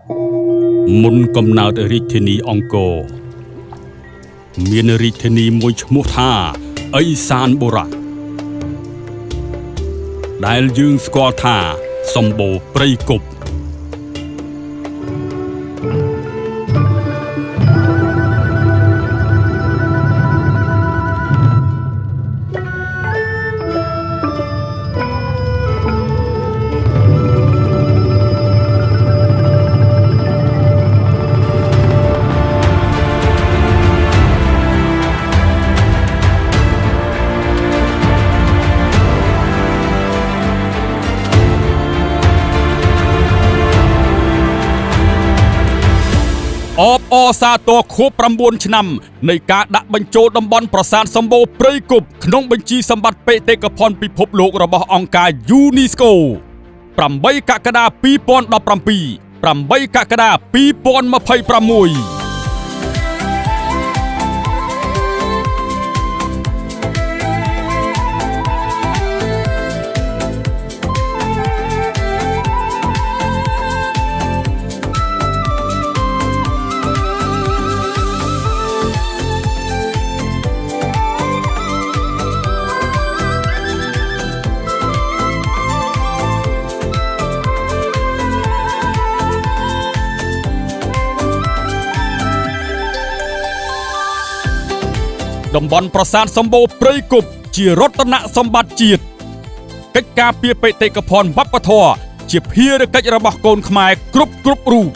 មុនកំណើតរាជធានីអង្គរមានរាជធានីមួយឈ្មោះថាឥសានបុរៈដែលយើងស្គាល់ថាសម្បូរព្រៃគុកអបអសាទរខួប9ឆ្នាំនៃការដាក់បញ្ចូលតំបន់ប្រាសាទសម្បូរព្រៃគុកក្នុងបញ្ជីសម្បត្តិបេតិកភណ្ឌពិភពលោករបស់អង្គការ UNESCO 8 កក្កដា 2017 8 កក្កដា 2026តំបន់ប្រាសាទសម្បូរព្រៃគុកជារតនសម្បត្តិជាតិកិច្ចការពារបេតិកភណ្ឌវប្បធម៌ជាភារកិច្ចរបស់កូនខ្មែរគ្រប់រូប